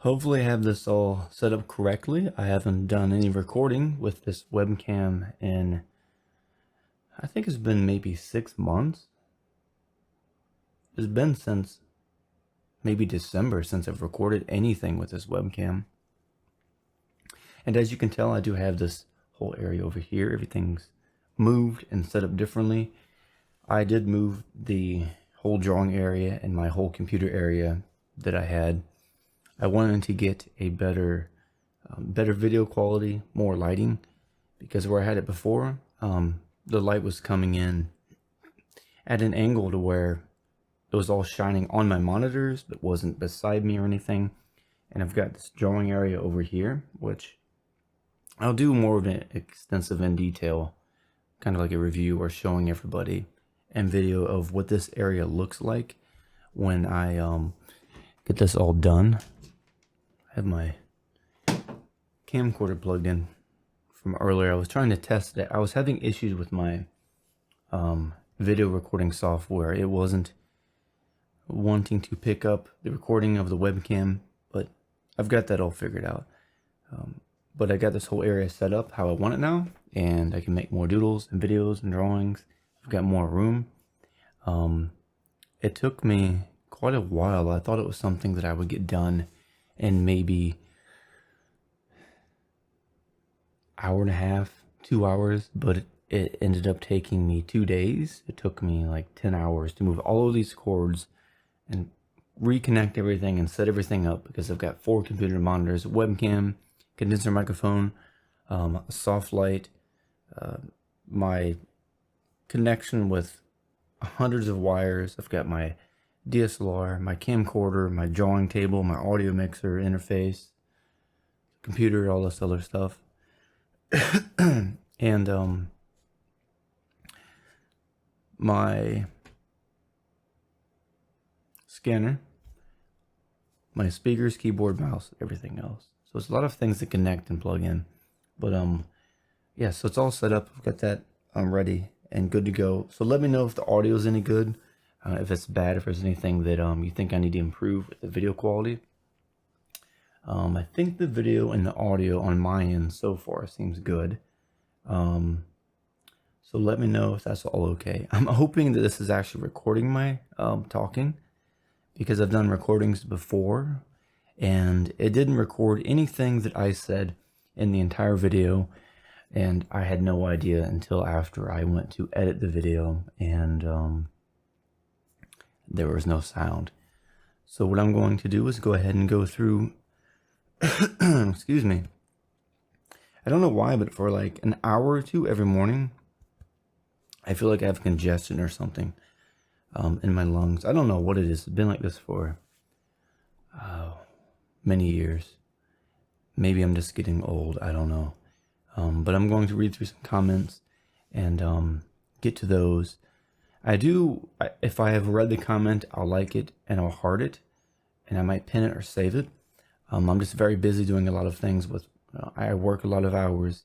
Hopefully I have this all set up correctly. I haven't done any recording with this webcam in, I think it's been maybe 6 months. It's been since maybe December since I've recorded anything with this webcam. And as you can tell, I do have this whole area over here. Everything's moved and set up differently. I did move the whole drawing area and my whole computer area that I had. I wanted to get a better video quality, more lighting, because where I had it before, the light was coming in at an angle to where it was all shining on my monitors, but wasn't beside me or anything. And I've got this drawing area over here, which I'll do more of an extensive in detail, kind of like a review or showing everybody and video of what this area looks like when I get this all done. I have my camcorder plugged in from earlier. I was trying to test it. I was having issues with my video recording software. It wasn't wanting to pick up the recording of the webcam, but I've got that all figured out. But I got this whole area set up how I want it now, and I can make more doodles and videos and drawings. I've got more room. It took me quite a while. I thought it was something that I would get done in maybe hour and a half, 2 hours, but it ended up taking me 2 days. It took me like 10 hours to move all of these cords and reconnect everything and set everything up, because I've got 4 computer monitors, a webcam, condenser microphone, a soft light, my connection with hundreds of wires. I've got my DSLR, my camcorder, my drawing table, my audio mixer interface, computer, all this other stuff. And my scanner, my speakers, keyboard, mouse, everything else. So it's a lot of things to connect and plug in. But yeah, so it's all set up. I've got that ready and good to go. So let me know if the audio is any good. If it's bad, if there's anything that you think I need to improve with the video quality. I think the video and the audio on my end so far seems good. So let me know if that's all okay. I'm hoping that this is actually recording my talking, because I've done recordings before and it didn't record anything that I said in the entire video. And I had no idea until after I went to edit the video, and there was no sound. So what I'm going to do is go ahead and go through, excuse me. I don't know why, but for like an hour or two every morning, I feel like I have congestion or something in my lungs. I don't know what it is. It's been like this for many years. Maybe I'm just getting old. I don't know. But I'm going to read through some comments and get to those. If I have read the comment, I'll like it and I'll heart it, and I might pin it or save it. I'm just very busy doing a lot of things with, I work a lot of hours,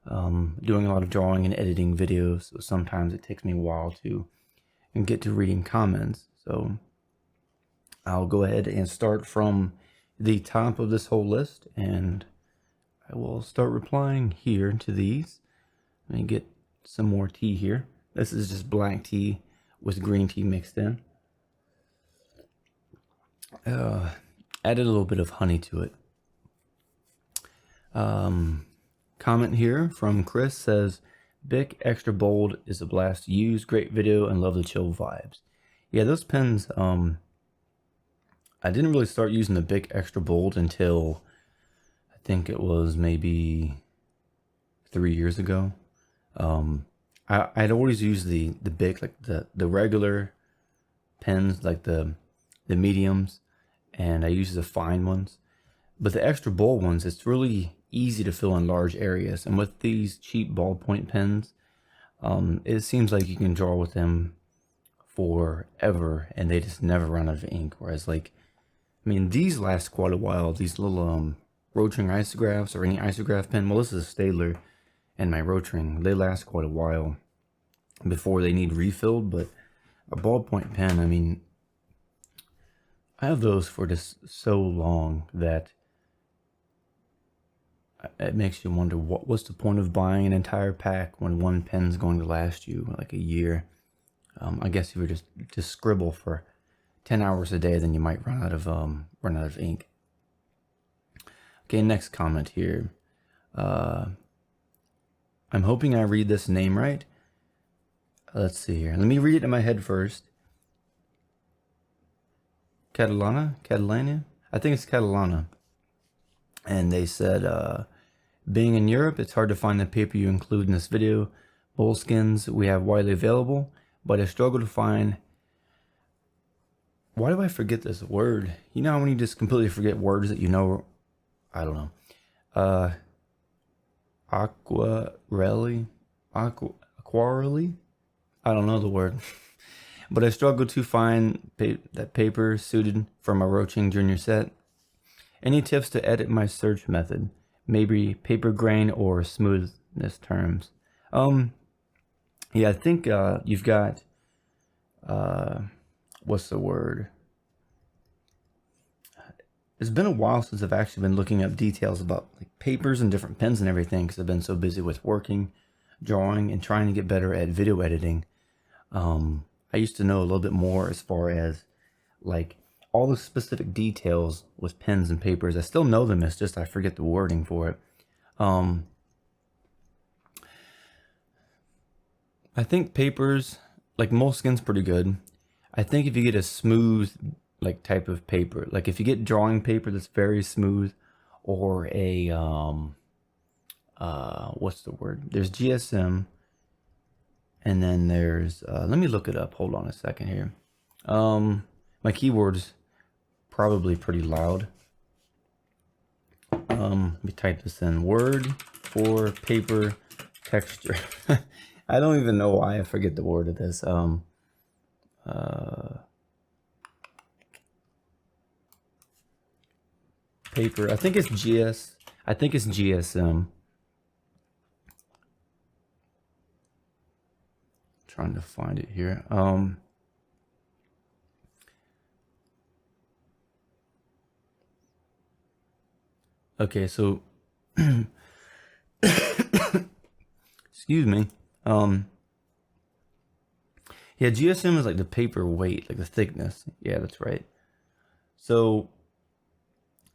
doing a lot of drawing and editing videos. So sometimes it takes me a while to get to reading comments. So I'll go ahead and start from the top of this whole list, and I will start replying here to these. Let me get some more tea here. This is just black tea with green tea mixed in. Added a little bit of honey to it. Comment here from Chris says, Bic Extra Bold is a blast to use. Great video and love the chill vibes. Yeah, those pens, I didn't really start using the Bic Extra Bold until I think it was maybe 3 years ago. I'd always used the Bic, like the regular pens, like the mediums, and I use the fine ones. But the extra bold ones, it's really easy to fill in large areas. And with these cheap ballpoint pens, it seems like you can draw with them forever and they just never run out of ink. Whereas, like, I mean, these last quite a while. These little Rotring isographs, or any isograph pen. Well, this is a Staedtler, and my Rotring, they last quite a while before they need refilled. But a ballpoint pen, I mean, I have those for just so long that it makes you wonder what's the point of buying an entire pack when one pen's going to last you like a year. I guess if you were just scribble for 10 hours a day, then you might run out of ink. Okay, next comment here. I'm hoping I read this name right. Let's see here. Let me read it in my head first. Catalana? I think it's Catalana. And they said, being in Europe, it's hard to find the paper you include in this video. Moleskins we have widely available, but I struggle to find... Why do I forget this word? You know when you just completely forget words that you know? I don't know. Aquarelli? I don't know the word. But I struggle to find that paper suited for my Roaching Junior set. Any tips to edit my search method? Maybe paper grain or smoothness terms. Yeah, I think you've got what's the word? It's been a while since I've actually been looking up details about like papers and different pens and everything because I've been so busy with working, drawing, and trying to get better at video editing. I used to know a little bit more as far as like all the specific details with pens and papers. I still know them, it's just I forget the wording for it. I think papers, like Moleskin's pretty good. I think if you get a smooth like type of paper, like if you get drawing paper that's very smooth, or a what's the word? There's GSM, and then there's let me look it up. Hold on a second here. My keyboard's probably pretty loud. Let me type this in. Word for paper texture. I don't even know why I forget the word of this. Paper. I think it's GSM. Trying to find it here. Okay, so excuse me. Yeah, GSM is like the paper weight, like the thickness. Yeah, that's right. So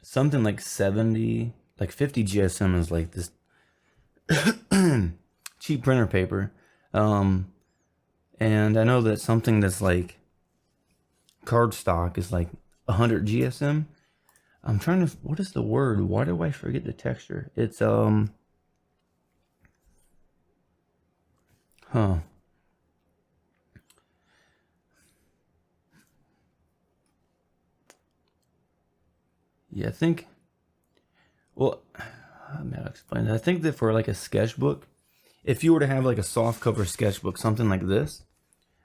something like 70, like 50 GSM is like this cheap printer paper. And I know that something that's like cardstock is like 100 GSM. I'm trying to, what is the word? Why do I forget the texture? It's, yeah, I think, well, I'll explain that. I think that for like a sketchbook, if you were to have like a soft cover sketchbook, something like this,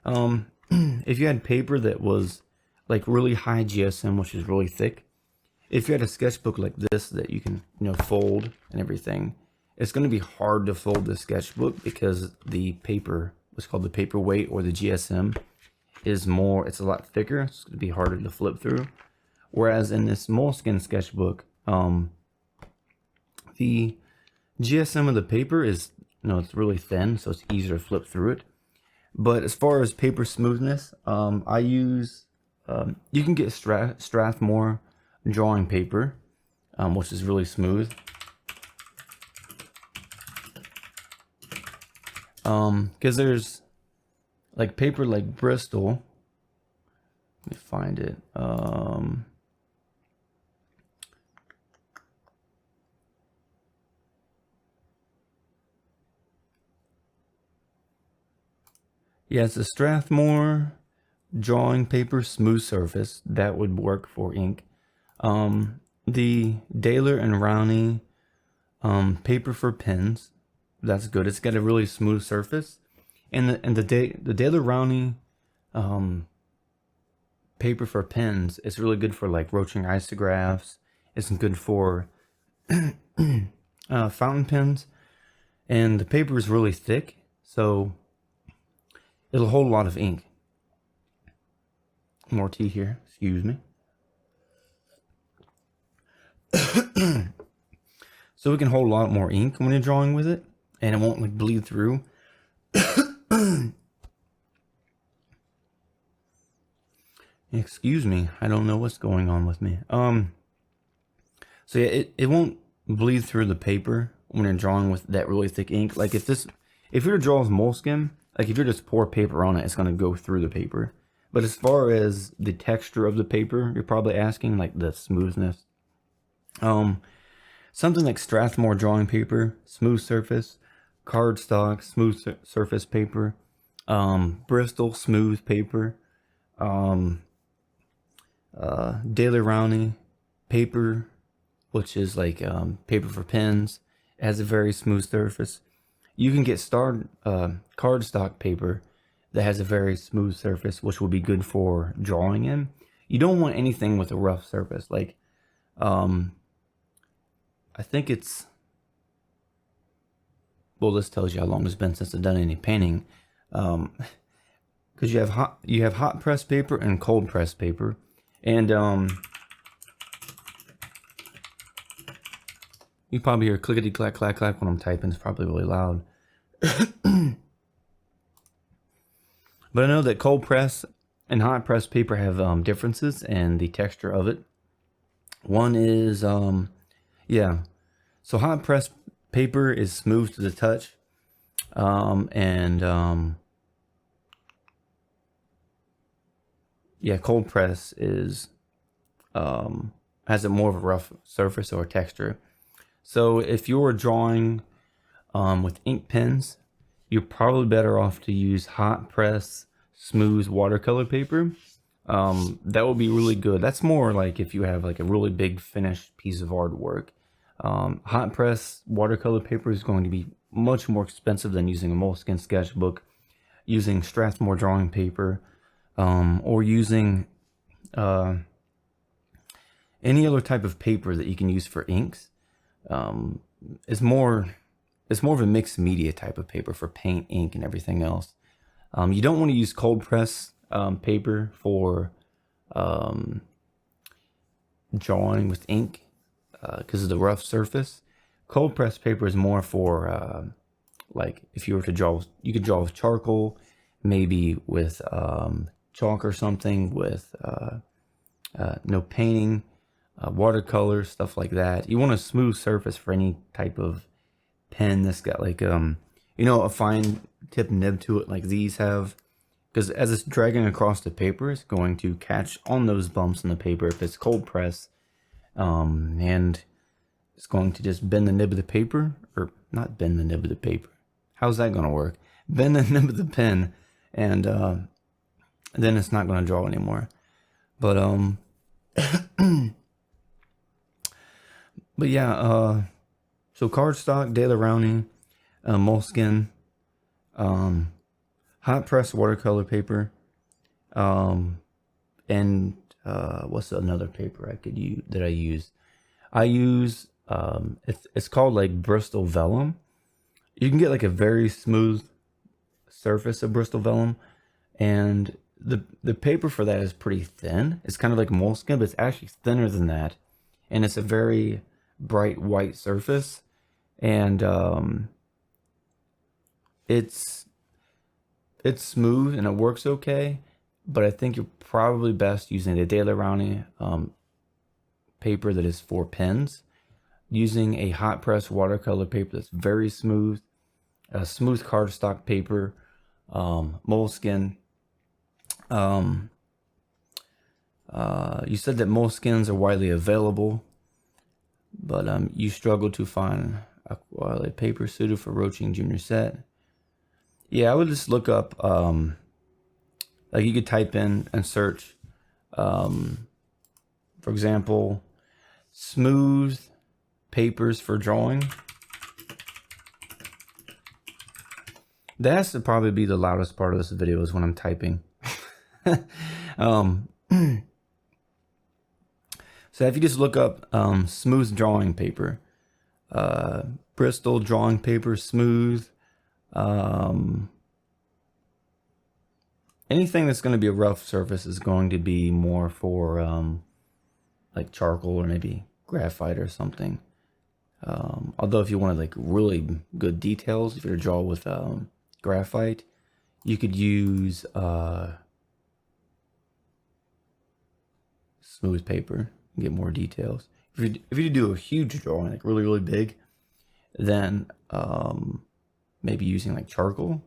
if you had paper that was like really high GSM, which is really thick, if you had a sketchbook like this that you can, fold and everything, it's going to be hard to fold the sketchbook because the paper, what's called the paper weight or the GSM, is more, it's a lot thicker. It's going to be harder to flip through. Whereas in this Moleskin sketchbook, the GSM of the paper is, it's really thin, so it's easier to flip through it. But as far as paper smoothness, I use, you can get Strathmore drawing paper, which is really smooth. Because there's like paper like Bristol. Let me find it. Yeah, it's a Strathmore drawing paper smooth surface that would work for ink. The Daler and Rowney paper for pens, that's good. It's got a really smooth surface, and the Daler Rowney paper for pens, it's really good for like Roaching isographs. It's good for fountain pens, and the paper is really thick, so it'll hold a lot of ink. More tea here, excuse me. So it can hold a lot more ink when you're drawing with it, and it won't like bleed through. Excuse me, I don't know what's going on with me. So yeah, it won't bleed through the paper when you're drawing with that really thick ink. Like if you were to draw with moleskin, like if you just pour paper on it, it's gonna go through the paper. But as far as the texture of the paper, you're probably asking, like the smoothness. Something like Strathmore drawing paper, smooth surface, cardstock, smooth surface paper, Bristol smooth paper, Daily Rowney paper, which is like paper for pens, it has a very smooth surface. You can get cardstock paper that has a very smooth surface, which will be good for drawing in. You don't want anything with a rough surface. Like, I think it's, well, this tells you how long it's been since I've done any painting. Because you have hot press paper and cold press paper, and you probably hear clickety clack clack clack when I'm typing. It's probably really loud. But I know that cold press and hot press paper have differences in the texture of it. One is yeah, so hot press paper is smooth to the touch, yeah, cold press is has a more of a rough surface or texture. So if you're drawing with ink pens, you're probably better off to use hot press smooth watercolor paper. That will be really good. That's more like if you have like a really big finished piece of artwork. Hot press watercolor paper is going to be much more expensive than using a moleskin sketchbook, using Strathmore drawing paper, or using any other type of paper that you can use for inks. It's more of a mixed media type of paper for paint, ink, and everything else. You don't want to use cold press paper for drawing with ink because of the rough surface. Cold press paper is more for like if you were to draw, you could draw with charcoal, maybe with chalk or something, with no painting, watercolor, stuff like that. You want a smooth surface for any type of pen that's got like a fine tip nib to it like these have, because as it's dragging across the paper, it's going to catch on those bumps in the paper if it's cold press, and it's going to just bend the nib of the paper, or not bend the nib of the paper. How's that going to work? Bend the nib of the pen, and then it's not going to draw anymore. But but yeah, so cardstock, Daily Rowney, moleskin, hot press watercolor paper, and what's another paper I could use that I use? I use it's called like Bristol vellum. You can get like a very smooth surface of Bristol vellum, and the paper for that is pretty thin. It's kind of like moleskin, but it's actually thinner than that, and it's a very bright white surface, and it's smooth and it works okay. But I think you're probably best using the Daily Rowney paper that is for pens, using a hot press watercolor paper that's very smooth, a smooth cardstock paper, moleskin. You said that moleskins are widely available, but you struggle to find a quality paper suited for Roaching Junior set. Yeah, I would just look up, like you could type in and search, for example, smooth papers for drawing. That has to probably be the loudest part of this video, is when I'm typing. So if you just look up smooth drawing paper, Bristol drawing paper, smooth, anything that's going to be a rough surface is going to be more for like charcoal or maybe graphite or something. Although if you wanted like really good details, if you're to draw with graphite, you could use smooth paper and get more details. If you do a huge drawing, like really big, then maybe using like charcoal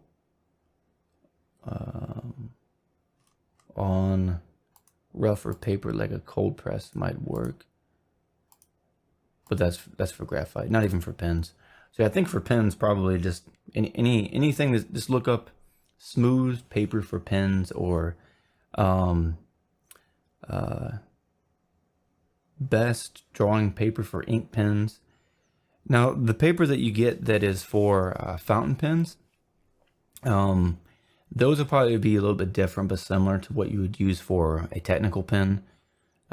on rougher paper, like a cold press, might work. But that's for graphite, not even for pens. So I think for pens, probably just anything that, just look up smooth paper for pens, or best drawing paper for ink pens. Now the paper that you get that is for fountain pens, those will probably be a little bit different, but similar to what you would use for a technical pen.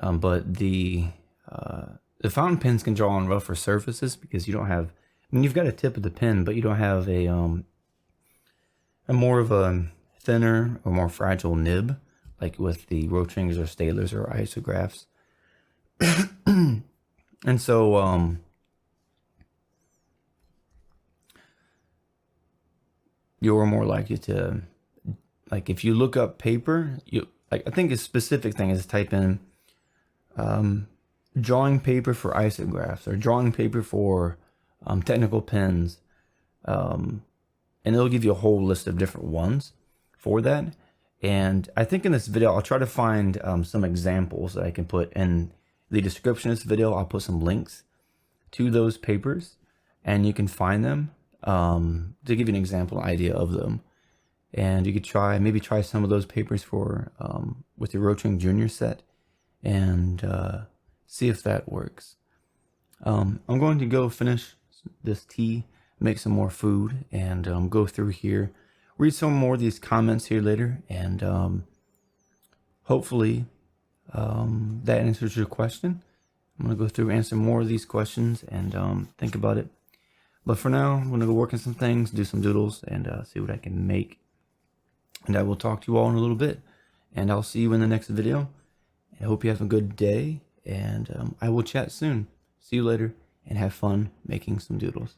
But the fountain pens can draw on rougher surfaces because you don't have, I mean, you've got a tip of the pen, but you don't have a more of a thinner or more fragile nib, like with the Rotringers or Stalers or isographs. And so, you're more likely to, like, if you look up paper, like, I think a specific thing is type in drawing paper for isographs or drawing paper for technical pens, and it'll give you a whole list of different ones for that. And I think in this video I'll try to find some examples that I can put in the description of this video. I'll put some links to those papers and you can find them to give you an example, idea of them. And you could maybe try some of those papers for with your Rotring Junior set and see if that works. I'm going to go finish this tea, make some more food, and go through here, read some more of these comments here later, and hopefully that answers your question. I'm going to go through, answer more of these questions, and think about it. But for now, I'm going to go work on some things, do some doodles, and see what I can make. And I will talk to you all in a little bit. And I'll see you in the next video. I hope you have a good day. And I will chat soon. See you later. And have fun making some doodles.